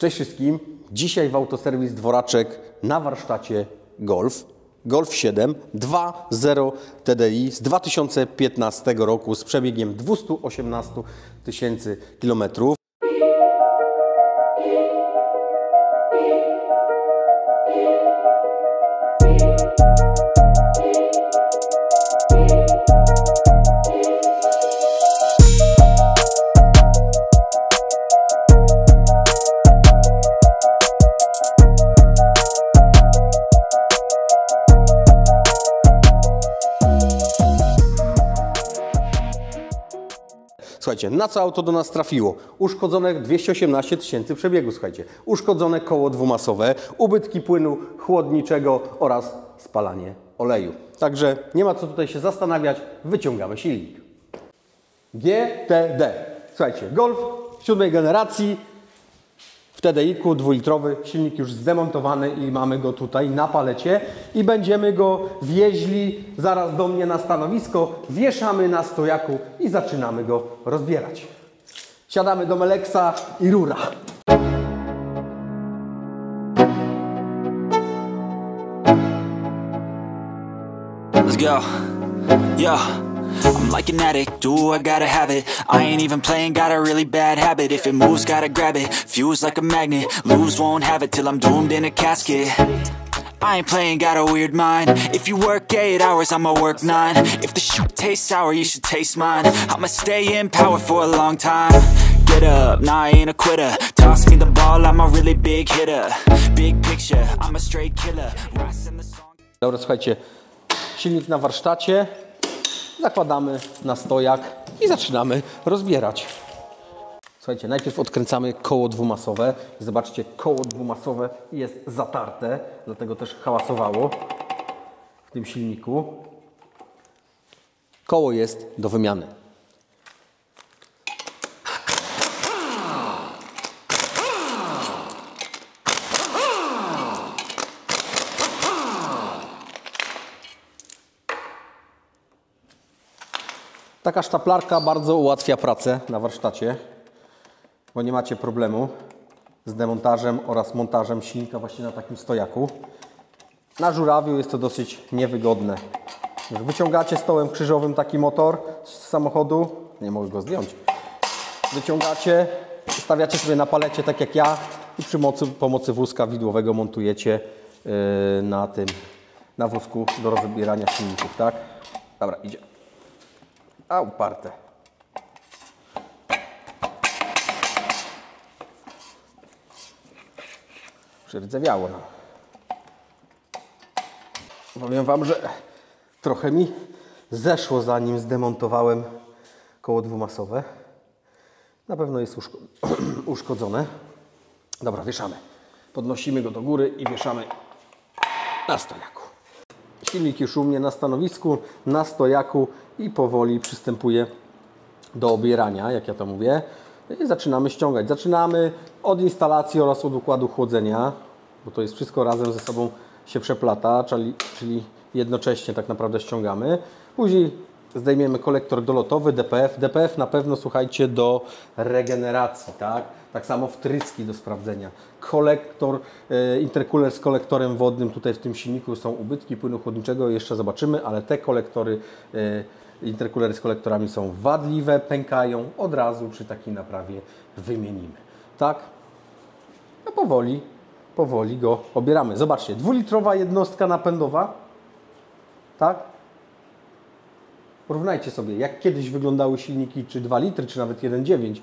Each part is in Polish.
Cześć wszystkim. Dzisiaj w Autoserwis Dworaczek na warsztacie Golf. Golf 7 2.0 TDI z 2015 roku z przebiegiem 218 tysięcy kilometrów. Słuchajcie, na co auto do nas trafiło? Uszkodzone 218 tysięcy przebiegu, słuchajcie. Uszkodzone koło dwumasowe, ubytki płynu chłodniczego oraz spalanie oleju. Także nie ma co tutaj się zastanawiać, wyciągamy silnik. GTD. Słuchajcie, Golf 7 generacji w TDI-ku 2-litrowy, silnik już zdemontowany i mamy go tutaj na palecie i będziemy go wieźli zaraz do mnie na stanowisko, wieszamy na stojaku i zaczynamy go rozbierać. Siadamy do Meleksa i rura. Let's go. Yo. I'm like an addict, do I gotta have it. I ain't even playing, got a really bad habit. If it moves, gotta grab it, fuse like a magnet. Lose, won't have it till I'm doomed in a casket. I ain't playing, got a weird mind. If you work 8 hours, I'ma work 9. If the shit tastes sour, you should taste mine. I'ma stay in power for a long time. Get up, nah, I ain't a quitter. Toss me the ball, I'm a really big hitter. Big picture, I'm a straight killer. Dobra, słuchajcie, silnik na warsztacie. Zakładamy na stojak i zaczynamy rozbierać. Słuchajcie, najpierw odkręcamy koło dwumasowe. Zobaczcie, koło dwumasowe jest zatarte, dlatego też hałasowało w tym silniku. Koło jest do wymiany. Taka sztaplarka bardzo ułatwia pracę na warsztacie, bo nie macie problemu z demontażem oraz montażem silnika właśnie na takim stojaku. Na żurawiu jest to dosyć niewygodne. Wyciągacie stołem krzyżowym taki motor z samochodu, nie mogę go zdjąć. Wyciągacie, stawiacie sobie na palecie tak jak ja i przy pomocy wózka widłowego montujecie na wózku do rozbierania silników, tak? Dobra, idzie. A uparte. Przerdzewiało nam. Powiem wam, że trochę mi zeszło, zanim zdemontowałem koło dwumasowe. Na pewno jest uszkodzone. Dobra, wieszamy. Podnosimy go do góry i wieszamy na stojaku. Silnik już u mnie na stanowisku, na stojaku i powoli przystępuje do obierania, jak ja to mówię. I zaczynamy ściągać. Zaczynamy od instalacji oraz od układu chłodzenia, bo to jest wszystko razem ze sobą się przeplata, czyli jednocześnie tak naprawdę ściągamy. Później zdejmiemy kolektor dolotowy, DPF. DPF na pewno, słuchajcie, do regeneracji, tak? Tak samo wtryski do sprawdzenia. Kolektor, intercooler z kolektorem wodnym. Tutaj w tym silniku są ubytki płynu chłodniczego, jeszcze zobaczymy, ale te kolektory, intercoolery z kolektorami są wadliwe, pękają, od razu przy takiej naprawie wymienimy. Tak? No powoli go obieramy. Zobaczcie, 2-litrowa jednostka napędowa, tak? Porównajcie sobie, jak kiedyś wyglądały silniki, czy 2 litry, czy nawet 1,9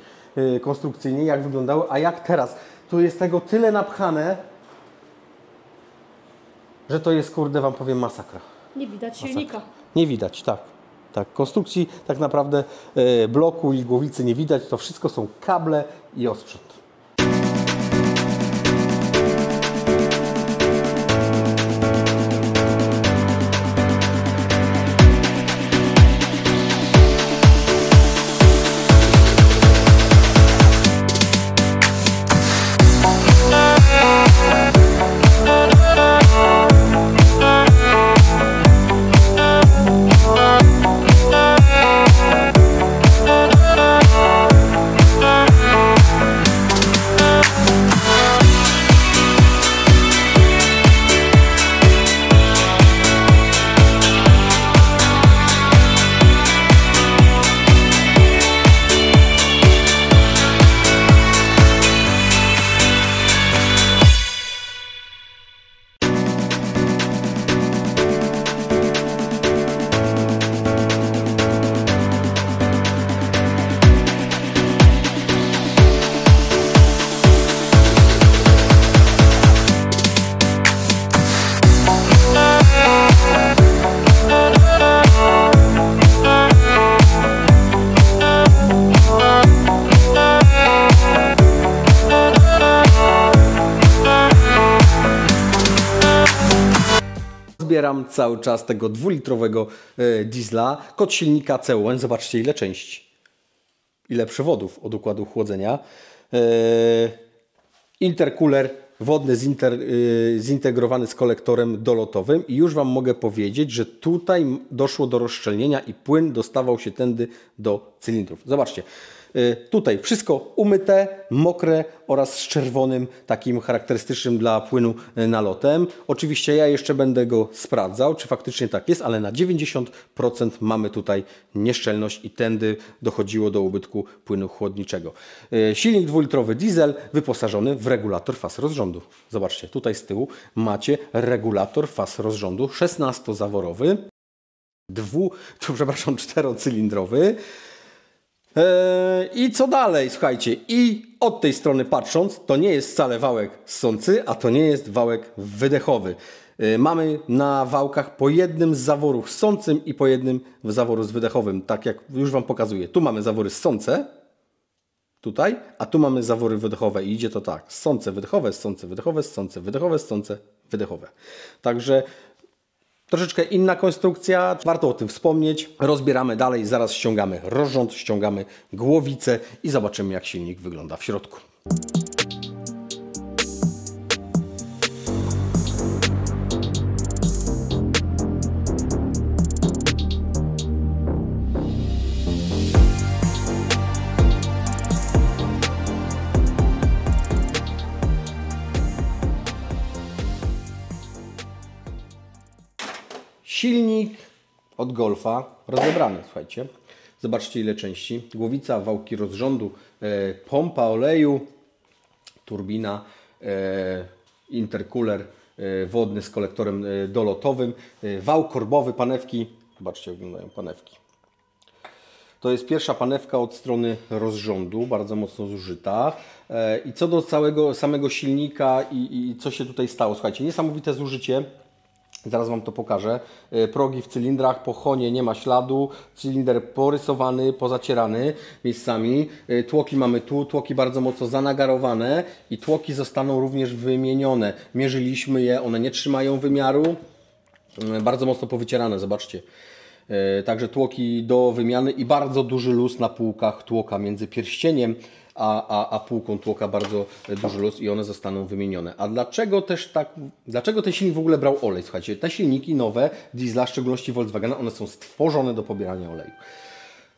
konstrukcyjnie, jak wyglądały, a jak teraz. Tu jest tego tyle napchane, że to jest, kurde, wam powiem, masakra. Nie widać silnika. Nie widać, tak. Tak, konstrukcji tak naprawdę bloku i głowicy nie widać. To wszystko są kable i osprzęt. rozbieram cały czas tego 2-litrowego diesla. Kod silnika CUN, zobaczcie ile części. Ile przewodów od układu chłodzenia. Intercooler wodny zintegrowany z kolektorem dolotowym i już Wam mogę powiedzieć, że tutaj doszło do rozszczelnienia i płyn dostawał się tędy do cylindrów. Zobaczcie, tutaj wszystko umyte, mokre oraz z czerwonym, takim charakterystycznym dla płynu nalotem. Oczywiście ja jeszcze będę go sprawdzał, czy faktycznie tak jest, ale na 90% mamy tutaj nieszczelność i tędy dochodziło do ubytku płynu chłodniczego. Silnik 2-litrowy diesel wyposażony w regulator faz rozrządu. Zobaczcie, tutaj z tyłu macie regulator faz rozrządu 16-zaworowy, 4-cylindrowy. I co dalej? Słuchajcie, i od tej strony patrząc, to nie jest wcale wałek ssący, a to nie jest wałek wydechowy. Mamy na wałkach po jednym z zaworów ssącym i po jednym w zaworu z wydechowym, tak jak już Wam pokazuję. Tu mamy zawory ssące, tutaj, a tu mamy zawory wydechowe i idzie to tak, ssące, wydechowe, ssące, wydechowe, ssące, wydechowe, ssące, wydechowe. Także troszeczkę inna konstrukcja, warto o tym wspomnieć. Rozbieramy dalej, zaraz ściągamy rozrząd, ściągamy głowicę i zobaczymy, jak silnik wygląda w środku. Silnik od Golfa rozebrany, słuchajcie. Zobaczcie ile części. Głowica, wałki rozrządu, pompa oleju, turbina, intercooler wodny z kolektorem dolotowym, wał korbowy, panewki. Zobaczcie, jak wyglądają panewki. To jest pierwsza panewka od strony rozrządu, bardzo mocno zużyta. I co do samego silnika i co się tutaj stało. Słuchajcie, niesamowite zużycie. Zaraz Wam to pokażę. Progi w cylindrach, po chonie nie ma śladu. Cylinder porysowany, pozacierany miejscami. Tłoki mamy tu, tłoki bardzo mocno zanagarowane i tłoki zostaną również wymienione. Mierzyliśmy je, one nie trzymają wymiaru. Bardzo mocno powycierane, zobaczcie. Także tłoki do wymiany i bardzo duży luz na półkach tłoka między pierścieniem a półką tłoka, bardzo duży luz i one zostaną wymienione. A dlaczego ten silnik w ogóle brał olej? Słuchajcie, te silniki nowe, diesla, w szczególności Volkswagena, one są stworzone do pobierania oleju.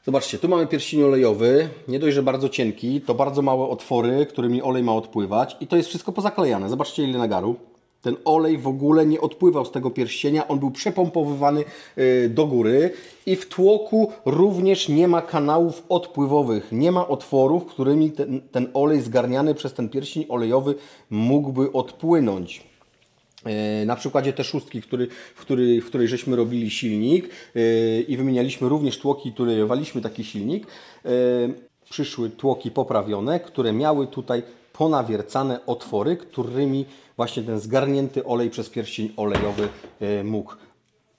Zobaczcie, tu mamy pierścień olejowy, nie dość, że bardzo cienki, to bardzo małe otwory, którymi olej ma odpływać i to jest wszystko pozaklejane. Zobaczcie ile nagaru. Ten olej w ogóle nie odpływał z tego pierścienia, on był przepompowywany do góry i w tłoku również nie ma kanałów odpływowych, nie ma otworów, którymi ten olej zgarniany przez ten pierścień olejowy mógłby odpłynąć. Na przykładzie te szóstki, w której żeśmy robili silnik i wymienialiśmy również tłoki, które waliśmy taki silnik, przyszły tłoki poprawione, które miały tutaj ponawiercane otwory, którymi właśnie ten zgarnięty olej przez pierścień olejowy mógł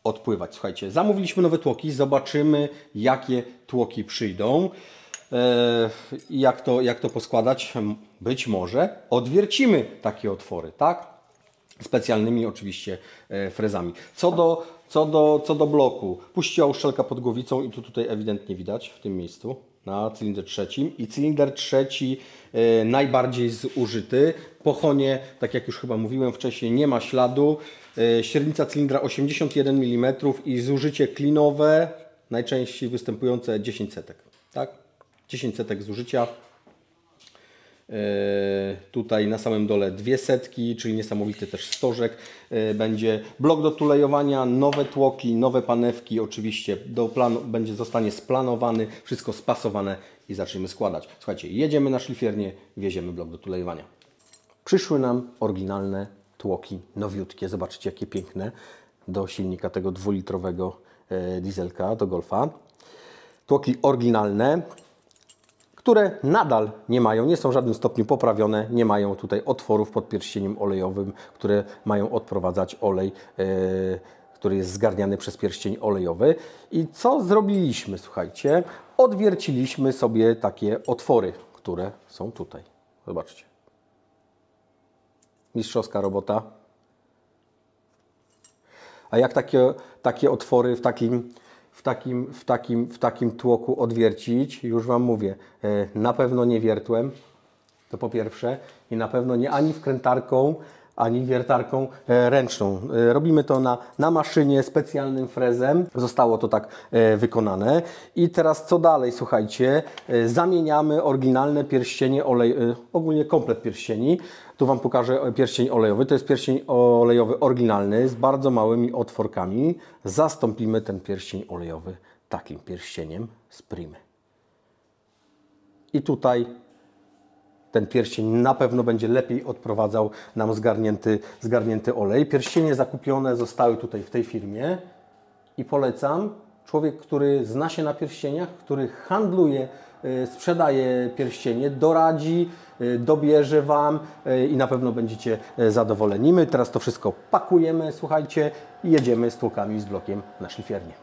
odpływać. Słuchajcie, zamówiliśmy nowe tłoki, zobaczymy jakie tłoki przyjdą i jak to poskładać. Być może odwiercimy takie otwory, tak? Specjalnymi oczywiście frezami. Co do bloku, puściła uszczelka pod głowicą i tutaj ewidentnie widać w tym miejscu na cylindrze trzecim i cylinder trzeci najbardziej zużyty. Po chonie, tak jak już chyba mówiłem wcześniej, nie ma śladu. Średnica cylindra 81 mm i zużycie klinowe, najczęściej występujące 10 setek. Tak? 10 setek zużycia. Tutaj na samym dole 2 setki, czyli niesamowity też stożek. Będzie blok do tulejowania, nowe tłoki, nowe panewki. Oczywiście zostanie splanowany, wszystko spasowane i zaczniemy składać. Słuchajcie, jedziemy na szlifiernię, wieziemy blok do tulejowania. Przyszły nam oryginalne tłoki, nowiutkie. Zobaczcie jakie piękne do silnika tego 2-litrowego dieselka, do Golfa. Tłoki oryginalne, które nadal nie są w żadnym stopniu poprawione, nie mają tutaj otworów pod pierścieniem olejowym, które mają odprowadzać olej, który jest zgarniany przez pierścień olejowy. I co zrobiliśmy, słuchajcie? Odwierciliśmy sobie takie otwory, które są tutaj. Zobaczcie. Mistrzowska robota. A jak takie otwory w takim tłoku odwiercić? Już Wam mówię, na pewno nie wiertłem, to po pierwsze, i na pewno nie ani wkrętarką, ani wiertarką ręczną. Robimy to na maszynie, specjalnym frezem. Zostało to tak wykonane. I teraz co dalej? Słuchajcie, zamieniamy oryginalne pierścienie ogólnie komplet pierścieni. Tu Wam pokażę pierścień olejowy. To jest pierścień olejowy oryginalny z bardzo małymi otworkami. Zastąpimy ten pierścień olejowy takim pierścieniem z Primy. I tutaj ten pierścień na pewno będzie lepiej odprowadzał nam zgarnięty olej. Pierścienie zakupione zostały tutaj w tej firmie i polecam. Człowiek, który zna się na pierścieniach, który handluje, sprzedaje pierścienie, doradzi, dobierze Wam i na pewno będziecie zadowoleni. My teraz to wszystko pakujemy, słuchajcie, i jedziemy z tłokami, z blokiem na szlifiernię.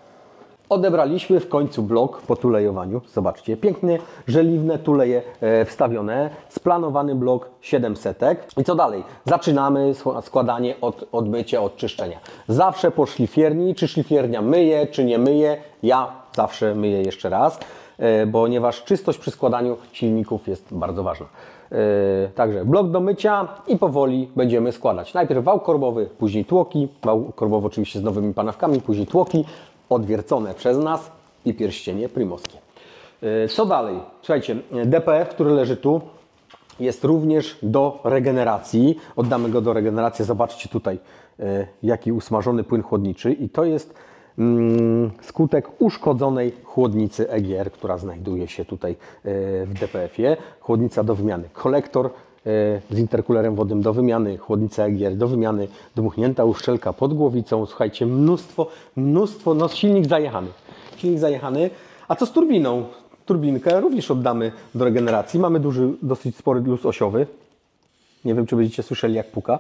Odebraliśmy w końcu blok po tulejowaniu. Zobaczcie, pięknie żeliwne tuleje wstawione. Splanowany blok 700. I co dalej? Zaczynamy składanie od odmycia, od czyszczenia. Zawsze po szlifierni, czy szlifiernia myje, czy nie myje. Ja zawsze myję jeszcze raz, ponieważ czystość przy składaniu silników jest bardzo ważna. Także blok do mycia i powoli będziemy składać. Najpierw wał korbowy, później tłoki. Wał korbowy oczywiście z nowymi panawkami, później tłoki odwiercone przez nas i pierścienie primowskie. Co dalej? Słuchajcie, DPF, który leży tu, jest również do regeneracji. Oddamy go do regeneracji. Zobaczcie tutaj, jaki usmażony płyn chłodniczy. I to jest skutek uszkodzonej chłodnicy EGR, która znajduje się tutaj w DPF-ie. Chłodnica do wymiany. Kolektor z interkulerem wodnym do wymiany, chłodnica EGR do wymiany, dmuchnięta uszczelka pod głowicą. Słuchajcie, mnóstwo, no silnik zajechany. A co z turbiną? Turbinkę również oddamy do regeneracji. Mamy dosyć spory luz osiowy. Nie wiem, czy będziecie słyszeli, jak puka.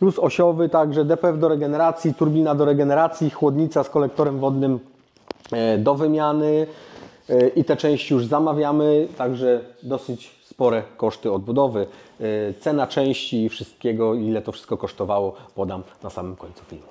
Luz osiowy, także DPF do regeneracji, turbina do regeneracji, chłodnica z kolektorem wodnym do wymiany. I te części już zamawiamy, także dosyć spore koszty odbudowy. Cena części i wszystkiego, ile to wszystko kosztowało, podam na samym końcu filmu.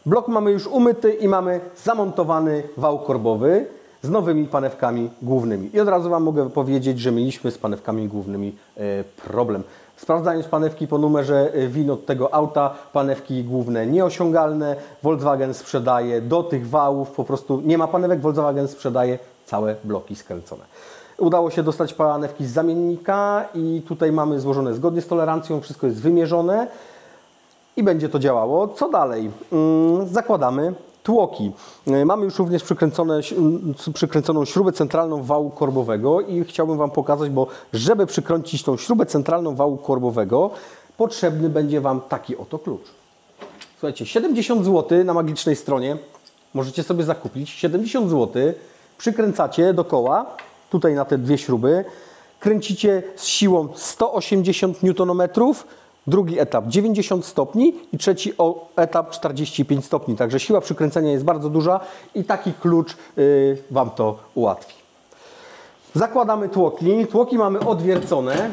Blok mamy już umyty i mamy zamontowany wał korbowy z nowymi panewkami głównymi. I od razu Wam mogę powiedzieć, że mieliśmy z panewkami głównymi problem. Sprawdzając panewki po numerze VIN od tego auta, panewki główne nieosiągalne, Volkswagen sprzedaje do tych wałów, po prostu nie ma panewek, Volkswagen sprzedaje całe bloki skręcone. Udało się dostać panewki z zamiennika i tutaj mamy złożone zgodnie z tolerancją, wszystko jest wymierzone. I będzie to działało. Co dalej? Zakładamy tłoki. Mamy już również przykręconą śrubę centralną wału korbowego i chciałbym Wam pokazać, bo żeby przykręcić tą śrubę centralną wału korbowego, potrzebny będzie Wam taki oto klucz. Słuchajcie, 70 zł na magicznej stronie możecie sobie zakupić. 70 zł przykręcacie do koła, tutaj na te dwie śruby, kręcicie z siłą 180 Nm, drugi etap 90 stopni i trzeci etap 45 stopni. Także siła przykręcenia jest bardzo duża i taki klucz Wam to ułatwi. Zakładamy tłoki. Tłoki mamy odwiercone.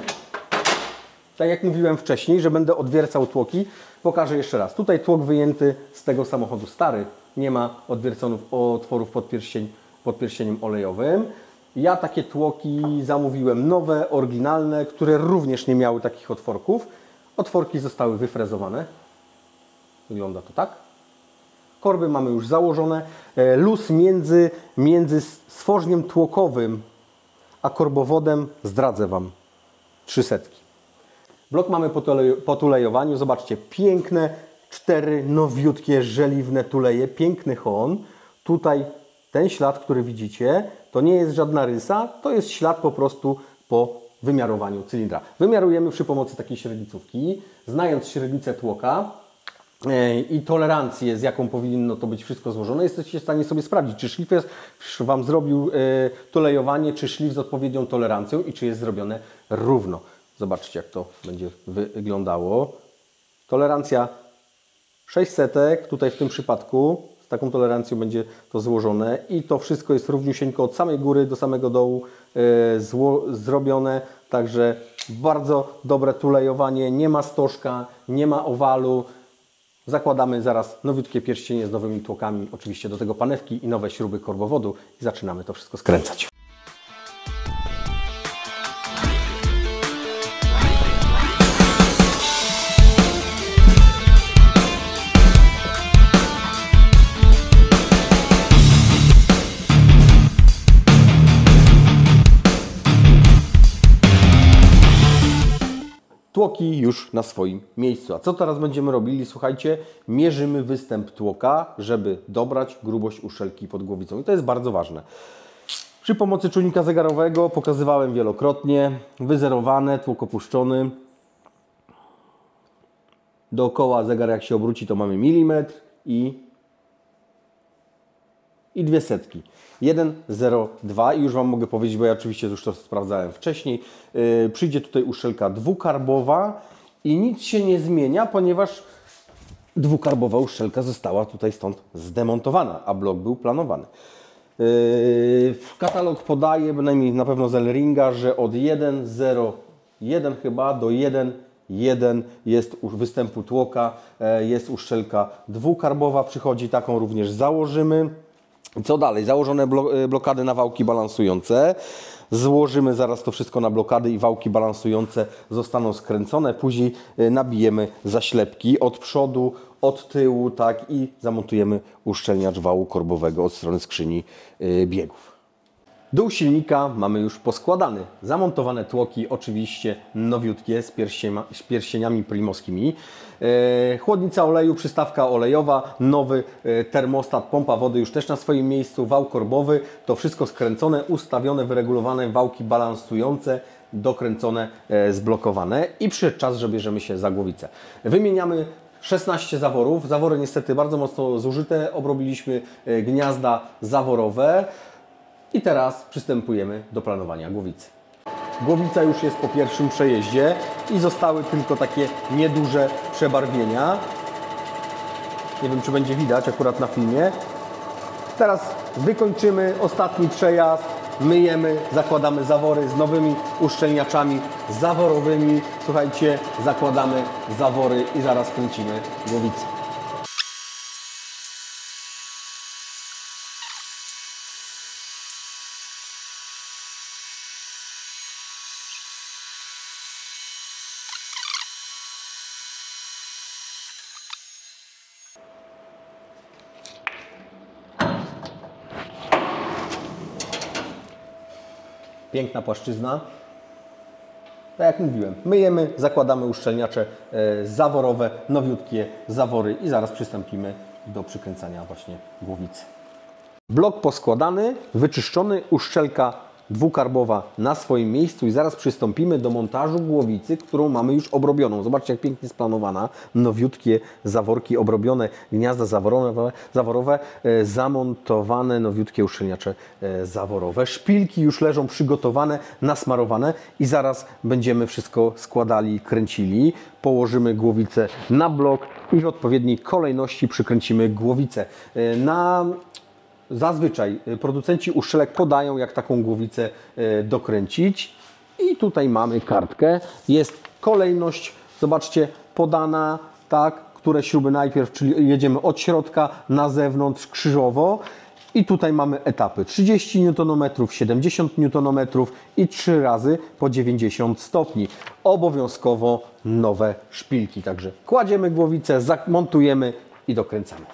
Tak jak mówiłem wcześniej, że będę odwiercał tłoki. Pokażę jeszcze raz. Tutaj tłok wyjęty z tego samochodu stary. Nie ma odwierconych otworów pod pierścieniem olejowym. Ja takie tłoki zamówiłem nowe, oryginalne, które również nie miały takich otworków. Otworki zostały wyfrezowane. Wygląda to tak. Korby mamy już założone. Luz między stworzeniem tłokowym a korbowodem zdradzę Wam 300. Blok mamy po tulejowaniu. Zobaczcie, piękne 4 nowiutkie żeliwne tuleje. Piękny chon. Tutaj ten ślad, który widzicie, to nie jest żadna rysa, to jest ślad po prostu po wymiarowaniu cylindra. Wymiarujemy przy pomocy takiej średnicówki. Znając średnicę tłoka, i tolerancję, z jaką powinno to być wszystko złożone, jesteście w stanie sobie sprawdzić, czy szlifierz Wam zrobił tulejowanie, czy szlif z odpowiednią tolerancją i czy jest zrobione równo. Zobaczcie, jak to będzie wyglądało. Tolerancja 600, tutaj w tym przypadku z taką tolerancją będzie to złożone i to wszystko jest równiusieńko od samej góry do samego dołu zrobione, także bardzo dobre tulejowanie, nie ma stożka, nie ma owalu. Zakładamy zaraz nowiutkie pierścienie z nowymi tłokami, oczywiście do tego panewki i nowe śruby korbowodu i zaczynamy to wszystko skręcać. Tłoki już na swoim miejscu. A co teraz będziemy robili? Słuchajcie, mierzymy występ tłoka, żeby dobrać grubość uszczelki pod głowicą. I to jest bardzo ważne. Przy pomocy czujnika zegarowego pokazywałem wielokrotnie. Wyzerowane, tłok opuszczony. Dookoła zegar jak się obróci, to mamy milimetr i 200. 1,02 i już Wam mogę powiedzieć, bo ja oczywiście już to sprawdzałem wcześniej. Przyjdzie tutaj uszczelka dwukarbowa i nic się nie zmienia, ponieważ dwukarbowa uszczelka została tutaj stąd zdemontowana, a blok był planowany. Katalog podaje, bynajmniej na pewno z Elringa, że od 1,01 chyba do 1,1 jest występu tłoka, jest uszczelka dwukarbowa, przychodzi, taką również założymy. Co dalej? Założone blokady na wałki balansujące. Złożymy zaraz to wszystko na blokady i wałki balansujące zostaną skręcone. Później nabijemy zaślepki od przodu, od tyłu, tak, i zamontujemy uszczelniacz wału korbowego od strony skrzyni biegów. Dół silnika mamy już poskładany. Zamontowane tłoki oczywiście nowiutkie z pierścieniami primowskimi. Chłodnica oleju, przystawka olejowa, nowy termostat, pompa wody już też na swoim miejscu, wał korbowy. To wszystko skręcone, ustawione, wyregulowane, wałki balansujące, dokręcone, zblokowane i przyszedł czas, że bierzemy się za głowicę. Wymieniamy 16 zaworów. Zawory niestety bardzo mocno zużyte. Obrobiliśmy gniazda zaworowe. I teraz przystępujemy do planowania głowicy. Głowica już jest po pierwszym przejeździe i zostały tylko takie nieduże przebarwienia. Nie wiem, czy będzie widać akurat na filmie. Teraz wykończymy ostatni przejazd, myjemy, zakładamy zawory z nowymi uszczelniaczami zaworowymi. Słuchajcie, zakładamy zawory i zaraz kręcimy głowicę. Piękna płaszczyzna. Tak jak mówiłem, myjemy, zakładamy uszczelniacze zaworowe, nowiutkie zawory i zaraz przystąpimy do przykręcania właśnie głowicy. Blok poskładany, wyczyszczony, uszczelka dwukarbowa na swoim miejscu i zaraz przystąpimy do montażu głowicy, którą mamy już obrobioną. Zobaczcie, jak pięknie splanowana, nowiutkie zaworki obrobione, gniazda zaworowe, zamontowane, nowiutkie uszczelniacze zaworowe. Szpilki już leżą przygotowane, nasmarowane i zaraz będziemy wszystko składali, kręcili. Położymy głowicę na blok i w odpowiedniej kolejności przykręcimy głowicę. Zazwyczaj producenci uszczelek podają, jak taką głowicę dokręcić. I tutaj mamy kartkę. Jest kolejność, zobaczcie, podana, tak, które śruby najpierw, czyli jedziemy od środka na zewnątrz krzyżowo. I tutaj mamy etapy 30 Nm, 70 Nm i 3 razy po 90 stopni. Obowiązkowo nowe szpilki. Także kładziemy głowicę, zamontujemy i dokręcamy.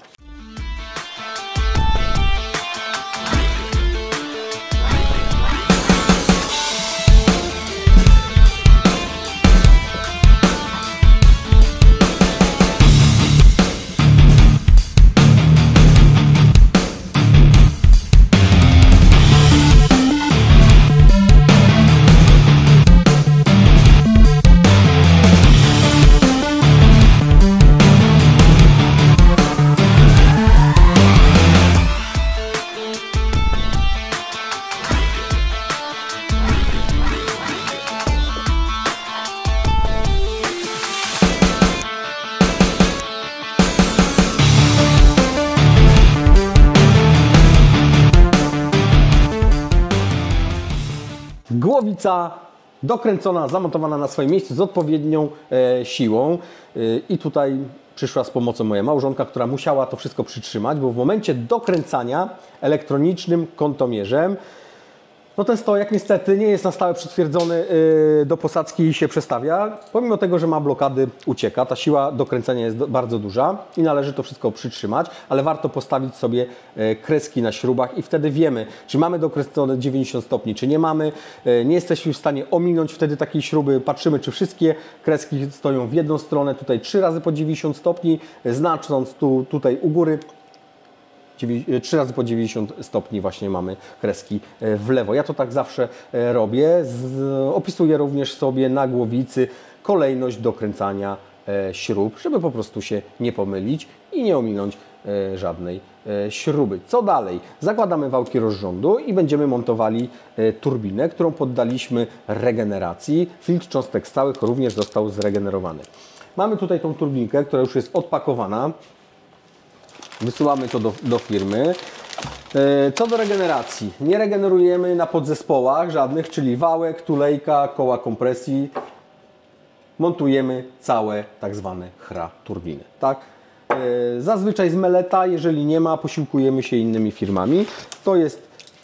głowica dokręcona, zamontowana na swoim miejscu z odpowiednią siłą. I tutaj przyszła z pomocą moja małżonka, która musiała to wszystko przytrzymać, bo w momencie dokręcania elektronicznym kątomierzem, no ten stojak niestety nie jest na stałe przytwierdzony do posadzki i się przestawia. Pomimo tego, że ma blokady, ucieka. Ta siła dokręcenia jest bardzo duża i należy to wszystko przytrzymać, ale warto postawić sobie kreski na śrubach i wtedy wiemy, czy mamy dokręcone 90 stopni, czy nie mamy. Nie jesteśmy w stanie ominąć wtedy takiej śruby. Patrzymy, czy wszystkie kreski stoją w jedną stronę. Tutaj 3 razy po 90 stopni, znacząc tutaj u góry 3 razy po 90 stopni właśnie mamy kreski w lewo. Ja to tak zawsze robię. Opisuję również sobie na głowicy kolejność dokręcania śrub, żeby po prostu się nie pomylić i nie ominąć żadnej śruby. Co dalej? Zakładamy wałki rozrządu i będziemy montowali turbinę, którą poddaliśmy regeneracji. Filtr cząstek stałych również został zregenerowany. Mamy tutaj tą turbinkę, która już jest odpakowana. Wysyłamy to do firmy. Co do regeneracji, nie regenerujemy na podzespołach żadnych, czyli wałek, tulejka, koła kompresji. Montujemy całe tak zwane HRA turbiny. Tak? Zazwyczaj z meleta, jeżeli nie ma, posiłkujemy się innymi firmami.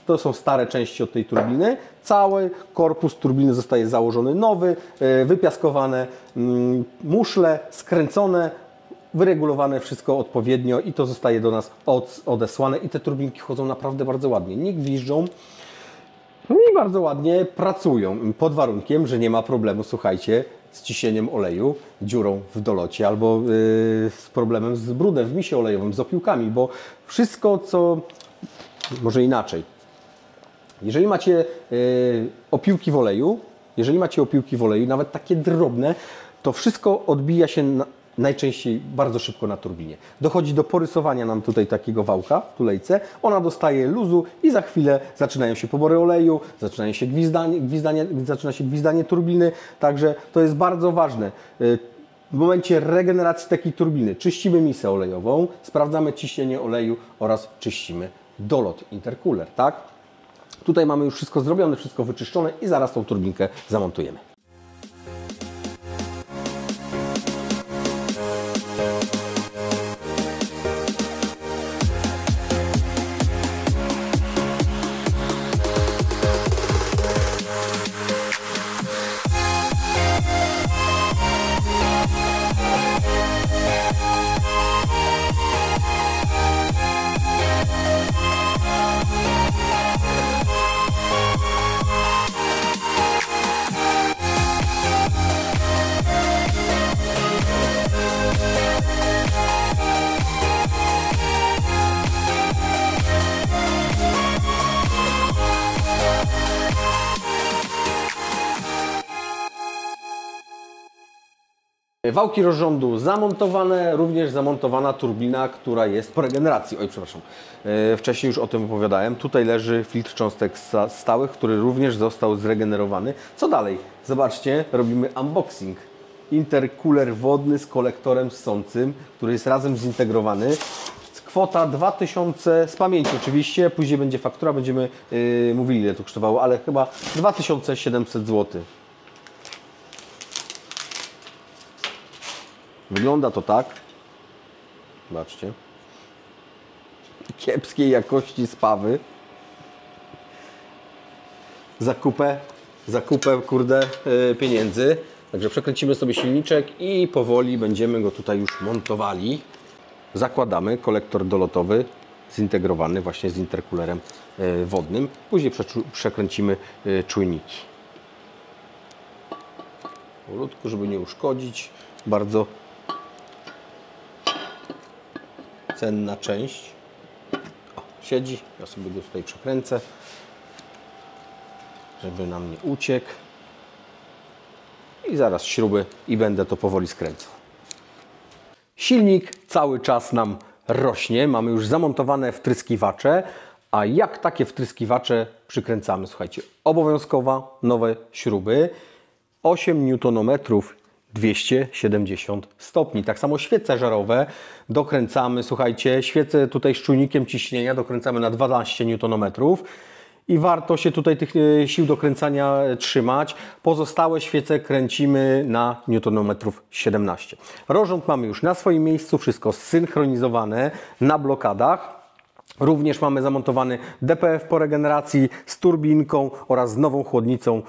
To są stare części od tej turbiny. Cały korpus turbiny zostaje założony nowy, wypiaskowane muszle, skręcone, wyregulowane wszystko odpowiednio i to zostaje do nas odesłane i te turbinki chodzą naprawdę bardzo ładnie. Nie gwiżdżą i bardzo ładnie pracują, pod warunkiem, że nie ma problemu, słuchajcie, z ciśnieniem oleju, dziurą w dolocie albo z problemem z brudem w misie olejowym, z opiłkami, bo wszystko, co... Może inaczej. Jeżeli macie opiłki w oleju, nawet takie drobne, to wszystko odbija się najczęściej bardzo szybko na turbinie. Dochodzi do porysowania nam tutaj takiego wałka w tulejce, ona dostaje luzu i za chwilę zaczynają się pobory oleju, zaczyna się gwizdanie turbiny, także to jest bardzo ważne. W momencie regeneracji takiej turbiny czyścimy misę olejową, sprawdzamy ciśnienie oleju oraz czyścimy dolot, intercooler, tak? Tutaj mamy już wszystko zrobione, wszystko wyczyszczone i zaraz tą turbinkę zamontujemy. Wałki rozrządu zamontowane, również zamontowana turbina, która jest po regeneracji. Oj, przepraszam, wcześniej już o tym opowiadałem. Tutaj leży filtr cząstek stałych, który również został zregenerowany. Co dalej? Zobaczcie, robimy unboxing. Intercooler wodny z kolektorem ssącym, który jest razem zintegrowany. Kwota 2000, z pamięci oczywiście, później będzie faktura, będziemy mówili, ile to kosztowało, ale chyba 2700 zł. Wygląda to tak. Zobaczcie. Kiepskiej jakości spawy. Zakupę kurde pieniędzy. Także przekręcimy sobie silniczek i powoli będziemy go tutaj już montowali. Zakładamy kolektor dolotowy zintegrowany właśnie z intercoolerem wodnym. Później przekręcimy czujniki. Powolutku, żeby nie uszkodzić. Bardzo cenna część. O, siedzi. Ja sobie go tutaj przekręcę, żeby nam nie uciekł. I zaraz śruby i będę to powoli skręcał. Silnik cały czas nam rośnie. Mamy już zamontowane wtryskiwacze. A jak takie wtryskiwacze przykręcamy? Słuchajcie, obowiązkowa nowe śruby. 8 Nm 270 stopni. Tak samo świece żarowe dokręcamy, słuchajcie, świece tutaj z czujnikiem ciśnienia dokręcamy na 12 Nm i warto się tutaj tych sił dokręcania trzymać. Pozostałe świece kręcimy na newtonometrów 17. Rozrząd mamy już na swoim miejscu, wszystko zsynchronizowane na blokadach. Również mamy zamontowany DPF po regeneracji z turbinką oraz z nową chłodnicą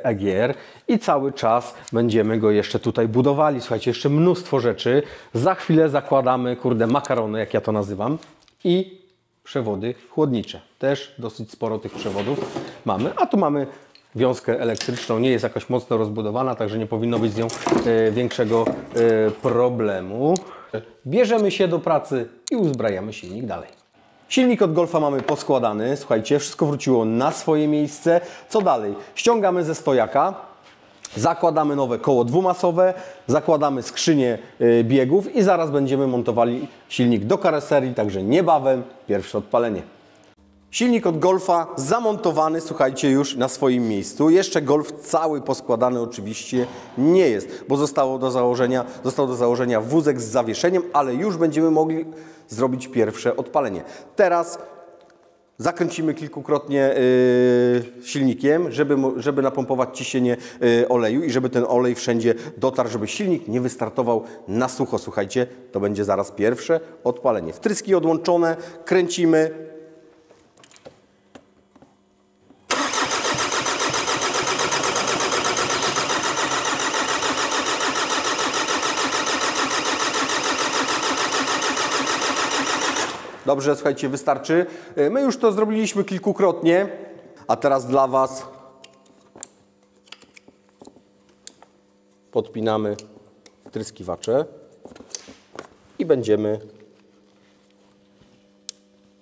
EGR i cały czas będziemy go jeszcze tutaj budowali. Słuchajcie, jeszcze mnóstwo rzeczy. Za chwilę zakładamy, makarony, jak ja to nazywam, i przewody chłodnicze. Też dosyć sporo tych przewodów mamy, a tu mamy wiązkę elektryczną, nie jest jakoś mocno rozbudowana, także nie powinno być z nią większego problemu. Bierzemy się do pracy i uzbrajamy silnik dalej. Silnik od Golfa mamy poskładany, słuchajcie, wszystko wróciło na swoje miejsce. Co dalej? Ściągamy ze stojaka, zakładamy nowe koło dwumasowe, zakładamy skrzynię biegów i zaraz będziemy montowali silnik do karoserii, także niebawem pierwsze odpalenie. Silnik od Golfa zamontowany, słuchajcie, już na swoim miejscu. Jeszcze Golf cały poskładany oczywiście nie jest, bo został do założenia wózek z zawieszeniem, ale już będziemy mogli zrobić pierwsze odpalenie. Teraz zakręcimy kilkukrotnie silnikiem, żeby napompować ciśnienie oleju i żeby ten olej wszędzie dotarł, żeby silnik nie wystartował na sucho. Słuchajcie, to będzie zaraz pierwsze odpalenie. Wtryski odłączone, kręcimy. Dobrze, słuchajcie, wystarczy. My już to zrobiliśmy kilkukrotnie, a teraz dla Was podpinamy wtryskiwacze i będziemy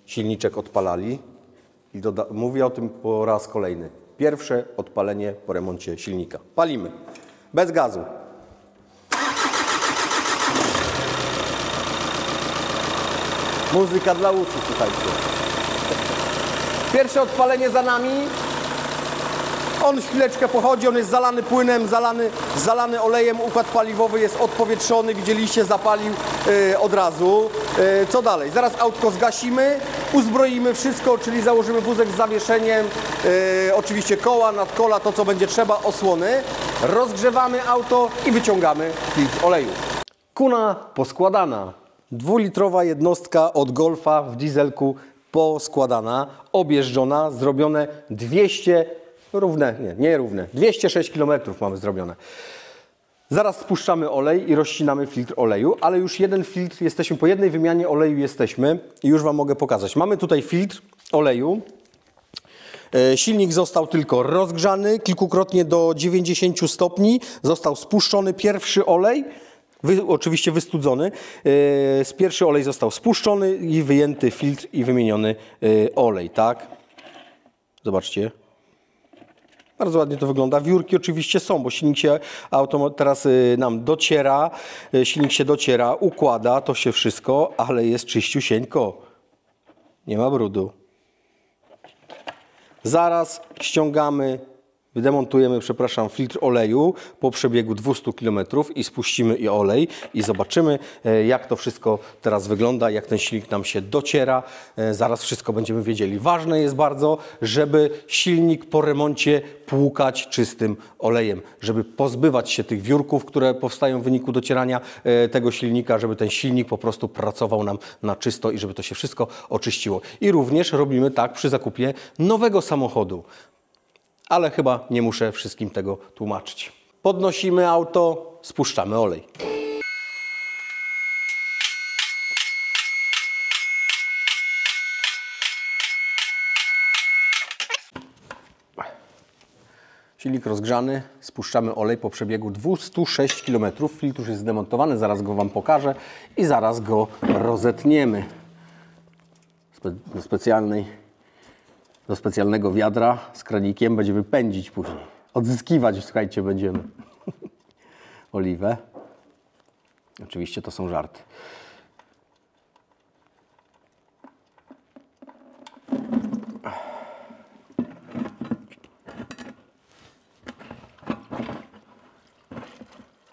silniczek odpalali. I mówię o tym po raz kolejny. Pierwsze odpalenie po remoncie silnika. Palimy. Bez gazu. Muzyka dla uszu, słuchajcie. Pierwsze odpalenie za nami. On chwileczkę pochodzi, on jest zalany płynem, zalany olejem, układ paliwowy jest odpowietrzony, widzieliście, zapalił od razu. Co dalej? Zaraz autko zgasimy, uzbroimy wszystko, czyli założymy wózek z zawieszeniem, oczywiście koła, nadkola, to co będzie trzeba, osłony. Rozgrzewamy auto i wyciągamy filtr oleju. Kuna poskładana. 2-litrowa jednostka od Golfa w dieselku poskładana, objeżdżona, zrobione 206 km mamy zrobione. Zaraz spuszczamy olej i rozcinamy filtr oleju, ale już jeden filtr jesteśmy, po jednej wymianie oleju jesteśmy i już Wam mogę pokazać. Mamy tutaj filtr oleju. Silnik został tylko rozgrzany kilkukrotnie do 90 stopni, został spuszczony pierwszy olej. Oczywiście wystudzony. Pierwszy olej został spuszczony i wyjęty filtr i wymieniony olej, tak? Zobaczcie. Bardzo ładnie to wygląda. Wiórki oczywiście są, bo silnik się teraz nam dociera, silnik się dociera, układa to się wszystko, ale jest czyściusieńko. Nie ma brudu. Zaraz ściągamy, wydemontujemy, filtr oleju po przebiegu 200 km i spuścimy i olej i zobaczymy, jak to wszystko teraz wygląda, jak ten silnik nam się dociera. Zaraz wszystko będziemy wiedzieli. Ważne jest bardzo, żeby silnik po remoncie płukać czystym olejem, żeby pozbywać się tych wiórków, które powstają w wyniku docierania tego silnika, żeby ten silnik po prostu pracował nam na czysto i żeby to się wszystko oczyściło. I również robimy tak przy zakupie nowego samochodu. Ale chyba nie muszę wszystkim tego tłumaczyć. Podnosimy auto, spuszczamy olej. Silnik rozgrzany, spuszczamy olej po przebiegu 206 km. Filtr już jest zdemontowany, zaraz go Wam pokażę i zaraz go rozetniemy. Do specjalnego wiadra z kranikiem będziemy pędzić później. Odzyskiwać, słuchajcie, będziemy oliwę. Oczywiście to są żarty.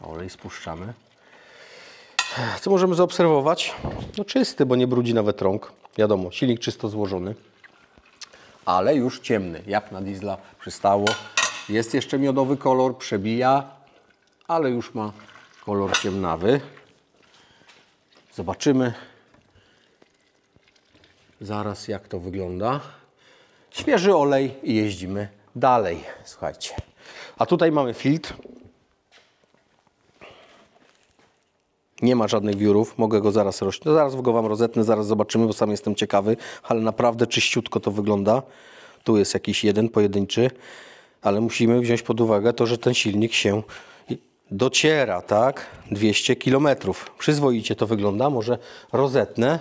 Olej spuszczamy. Co możemy zaobserwować? No czysty, bo nie brudzi nawet rąk. Wiadomo, silnik czysto złożony. ale już ciemny, jak na diesla przystało. Jest jeszcze miodowy kolor, przebija, ale już ma kolor ciemnawy. Zobaczymy zaraz, jak to wygląda. Świeży olej i jeździmy dalej. Słuchajcie. A tutaj mamy filtr. Nie ma żadnych wiórów. Mogę go zaraz no zaraz go Wam rozetnę, zaraz zobaczymy, bo sam jestem ciekawy. Ale naprawdę czyściutko to wygląda. Tu jest jakiś jeden pojedynczy. Ale musimy wziąć pod uwagę to, że ten silnik się dociera, tak? 200 km. Przyzwoicie to wygląda. Może rozetnę.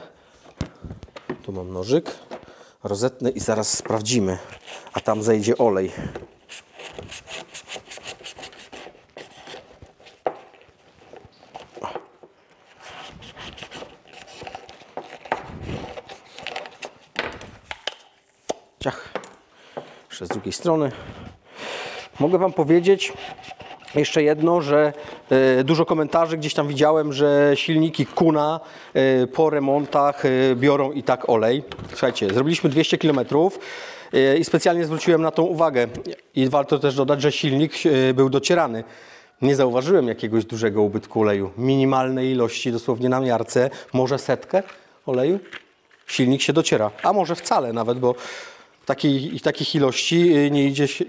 Tu mam nożyk. Rozetnę i zaraz sprawdzimy. A tam zejdzie olej. Ciach. Jeszcze z drugiej strony. Mogę Wam powiedzieć jeszcze jedno, że dużo komentarzy gdzieś tam widziałem, że silniki Kuna po remontach biorą i tak olej. Słuchajcie, zrobiliśmy 200 km i specjalnie zwróciłem na to uwagę. I warto też dodać, że silnik był docierany. Nie zauważyłem jakiegoś dużego ubytku oleju. Minimalnej ilości, dosłownie na miarce, może 100 oleju. Silnik się dociera, a może wcale nawet, bo takich ilości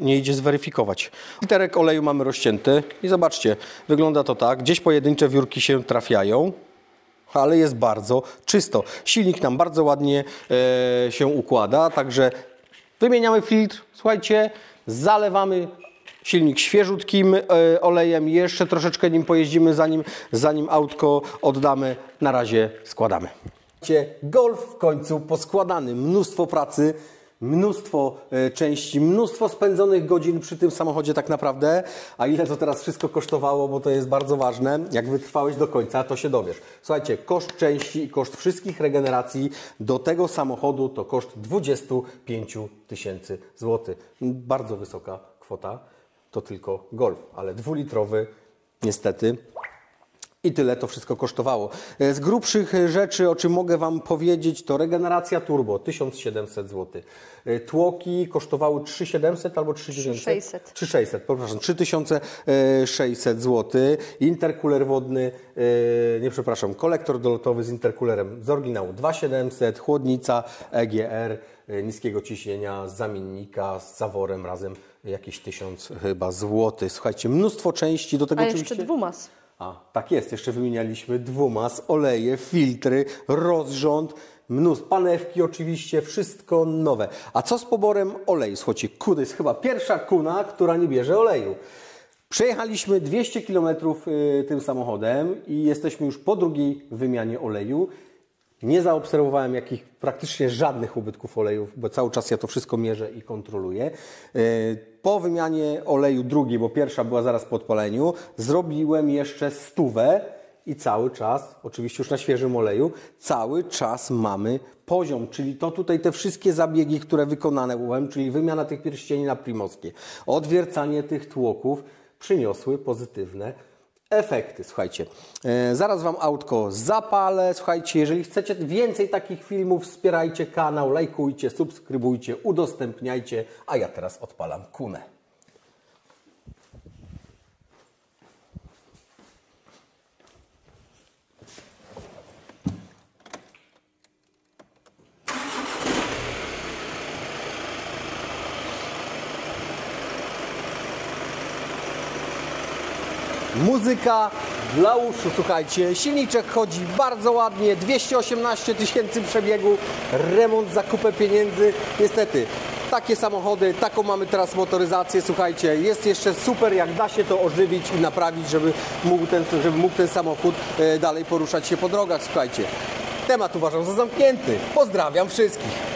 nie idzie zweryfikować. Literek oleju mamy rozcięty i zobaczcie, wygląda to tak. Gdzieś pojedyncze wiórki się trafiają, ale jest bardzo czysto. Silnik nam bardzo ładnie się układa, także wymieniamy filtr, słuchajcie, zalewamy silnik świeżutkim olejem, jeszcze troszeczkę nim pojeździmy, zanim autko oddamy. Na razie składamy. Golf w końcu poskładany, mnóstwo pracy, mnóstwo części, mnóstwo spędzonych godzin przy tym samochodzie tak naprawdę. A ile to teraz wszystko kosztowało, bo to jest bardzo ważne. Jak wytrwałeś do końca, to się dowiesz. Słuchajcie, koszt części i koszt wszystkich regeneracji do tego samochodu to koszt 25 000 złotych. Bardzo wysoka kwota. To tylko Golf, ale 2-litrowy niestety. I tyle to wszystko kosztowało. Z grubszych rzeczy, o czym mogę Wam powiedzieć, to regeneracja turbo 1700 zł. Tłoki kosztowały 3700 albo 3600? 3600, przepraszam, 3600 zł. Interkuler wodny, kolektor dolotowy z interkulerem z oryginału 2700, chłodnica EGR niskiego ciśnienia z zamiennika z zaworem razem jakieś 1000 chyba złotych. Słuchajcie, mnóstwo części do tego. A jeszcze dwumas. A, tak jest, jeszcze wymienialiśmy dwumas, oleje, filtry, rozrząd, mnóstwo, panewki oczywiście, wszystko nowe. A co z poborem oleju? Słuchajcie, to jest chyba pierwsza Kuna, która nie bierze oleju. Przejechaliśmy 200 km tym samochodem i jesteśmy już po drugiej wymianie oleju. Nie zaobserwowałem praktycznie żadnych ubytków olejów, bo cały czas ja to wszystko mierzę i kontroluję. Po wymianie oleju drugiej, bo pierwsza była zaraz po odpaleniu, zrobiłem jeszcze 100 i cały czas, oczywiście już na świeżym oleju, cały czas mamy poziom, czyli to tutaj te wszystkie zabiegi, które wykonane byłem, czyli wymiana tych pierścieni na primowskie, odwiercanie tych tłoków, przyniosły pozytywne efekty. Słuchajcie, zaraz Wam autko zapalę. Słuchajcie, jeżeli chcecie więcej takich filmów, wspierajcie kanał, lajkujcie, subskrybujcie, udostępniajcie, a ja teraz odpalam Kunę. Muzyka dla uszu, słuchajcie, silniczek chodzi bardzo ładnie, 218 000 przebiegu, remont za kupę pieniędzy. Niestety, takie samochody, taką mamy teraz motoryzację, słuchajcie, jest jeszcze super, jak da się to ożywić i naprawić, żeby mógł ten samochód dalej poruszać się po drogach, słuchajcie. Temat uważam za zamknięty. Pozdrawiam wszystkich.